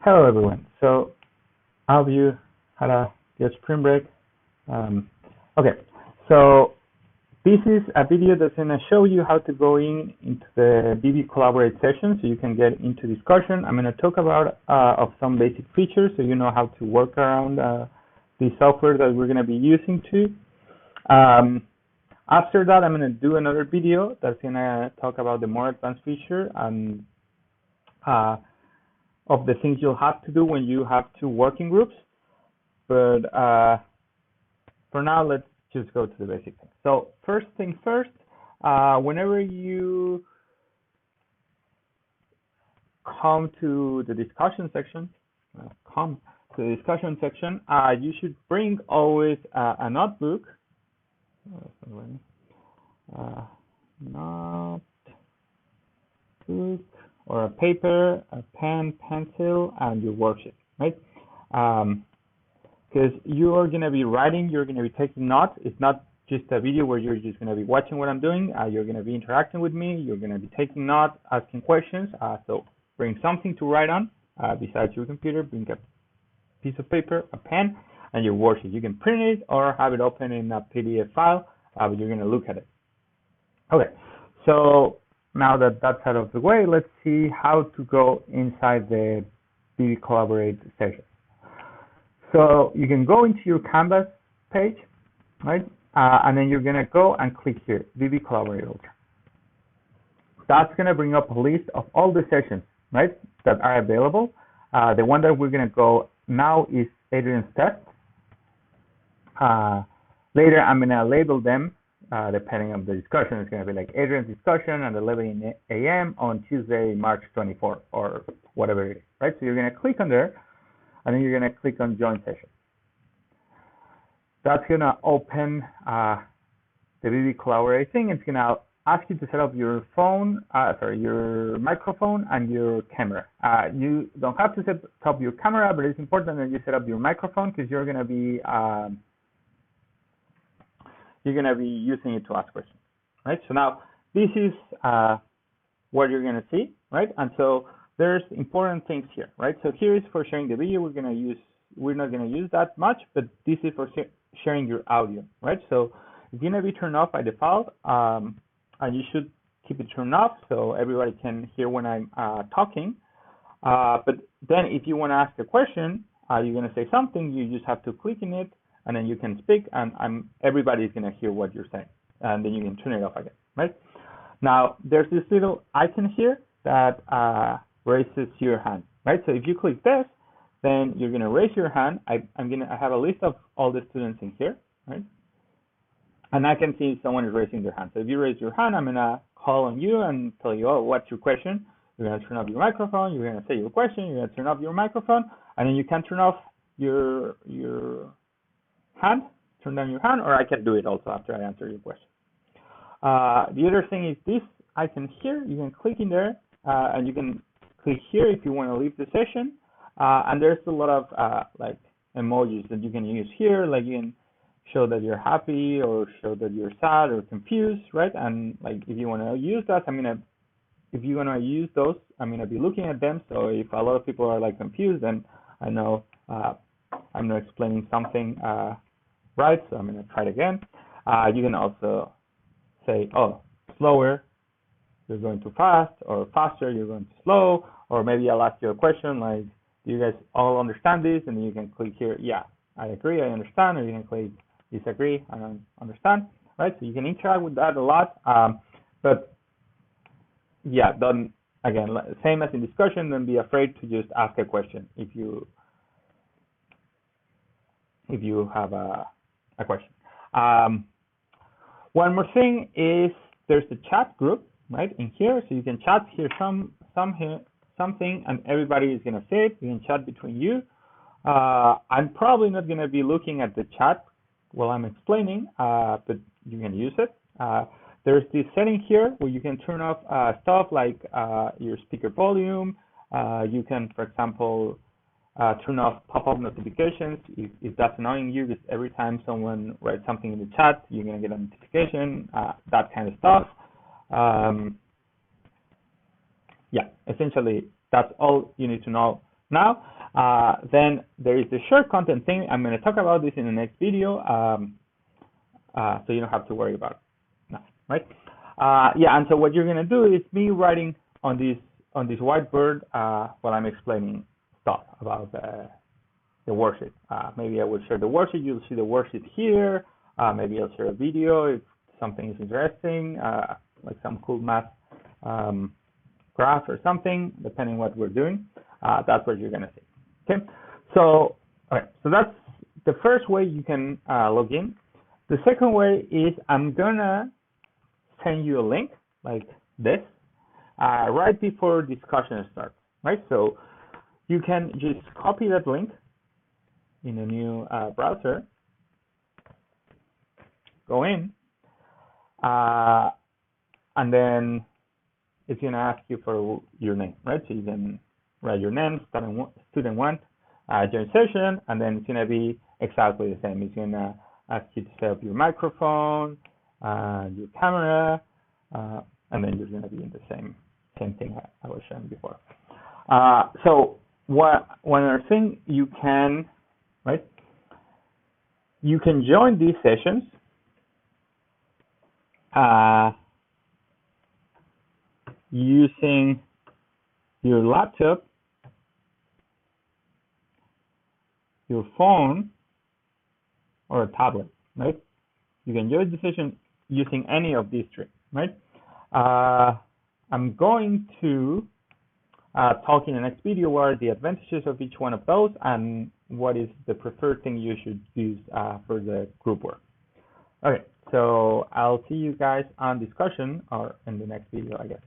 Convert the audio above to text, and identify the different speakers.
Speaker 1: Hello everyone. So I hope you had a good spring break. Okay, so this is a video that's going to show you how to go into the BBcollaborate session so you can get into discussion. I'm going to talk about of some basic features so you know how to work around the software that we're going to be using too. After that, I'm going to do another video that's going to talk about the more advanced feature and of the things you'll have to do when you have to work in groups. But for now, let's just go to the basic thing. So first thing first, whenever you come to the discussion section, you should bring always a notebook, notebook, or a paper, a pen, pencil, and your worksheet, right? Because you are going to be writing, you're going to be taking notes. It's not just a video where you're just going to be watching what I'm doing. You're going to be interacting with me. You're going to be taking notes, asking questions. So bring something to write on besides your computer. Bring a piece of paper, a pen, and your worksheet. You can print it or have it open in a PDF file, but you're going to look at it. Okay, so now that that's out of the way, let's see how to go inside the BBcollaborate session. So you can go into your Canvas page, right? And then you're going to go and click here, BBcollaborate Ultra. That's going to bring up a list of all the sessions, right, that are available. The one that we're going to go now is Adrian's test. Later, I'm going to label them. Depending on the discussion, it's going to be like Adrian's discussion at 11 a.m. on Tuesday, March 24, or whatever it is, right? So you're going to click on there, and then you're going to click on Join Session. That's going to open the BBcollaborate thing. It's going to ask you to set up your phone, your microphone and your camera. You don't have to set up your camera, but it's important that you set up your microphone because you're going to be using it to ask questions, right? So now this is what you're going to see, right? And so there's important things here, right? So here is for sharing the video. We're not going to use that much, but this is for sharing your audio, right? So it's going to be turned off by default, and you should keep it turned off so everybody can hear when I'm talking. But then if you want to ask a question, you're going to say something, you just have to click in it, and then you can speak, and everybody's going to hear what you're saying, and then you can turn it off again, right? Now, there's this little icon here that raises your hand, right? So if you click this, then you're going to raise your hand. I have a list of all the students in here, right? And I can see someone is raising their hand. So if you raise your hand, I'm going to call on you and tell you, oh, what's your question? You're going to turn off your microphone. You're going to say your question. You're going to turn off your microphone, and then you can turn off your hand, turn down your hand, or I can do it also after I answer your question. The other thing is this icon here. You can click in there, and you can click here if you want to leave the session. And there's a lot of like emojis that you can use here. Like you can show that you're happy or show that you're sad or confused, right? And like if you want to use that, if you want to use those, I'm gonna be looking at them. So if a lot of people are like confused, then I know I'm not explaining something right, so I'm going to try it again. You can also say, oh, slower, you're going too fast, or faster, you're going too slow, or maybe I'll ask you a question like, do you guys all understand this? And then you can click here, yeah, I agree, I understand, or you can click disagree, I don't understand, right? So you can interact with that a lot, but yeah, again, same as in discussion, don't be afraid to just ask a question if you have a question. One more thing is there's the chat group right in here, so you can chat here something, and everybody is gonna see it. You can chat between you. I'm probably not gonna be looking at the chat while I'm explaining, but you can use it. There's this setting here where you can turn off stuff like your speaker volume. You can, for example, turn off pop-up notifications if that's annoying you, because every time someone writes something in the chat, you're going to get a notification, that kind of stuff. Yeah, essentially, that's all you need to know Now, then there is the shared content thing. I'm going to talk about this in the next video, so you don't have to worry about it now, right? Yeah, and so what you're going to do is me writing on this whiteboard while I'm explaining stuff about the worksheet. Maybe I will share the worksheet. You'll see the worksheet here. Maybe I'll share a video if something is interesting, like some cool math graph or something, depending what we're doing. That's what you're going to see. Okay, so that's the first way you can log in. The second way is I'm gonna send you a link like this right before discussion starts, right? So you can just copy that link in a new browser, go in, and then it's gonna ask you for your name, right? So you can write your name, student one, join session, and then it's gonna be exactly the same. It's gonna ask you to set up your microphone, your camera, and then you're gonna be in the same thing I was showing before. So one other thing you can, right? You can join these sessions using your laptop, your phone, or a tablet, right? You can join the session using any of these three, right? I'm going to talk in the next video what are the advantages of each one of those and what is the preferred thing you should use for the group work. Okay, so I'll see you guys on discussion or in the next video, I guess.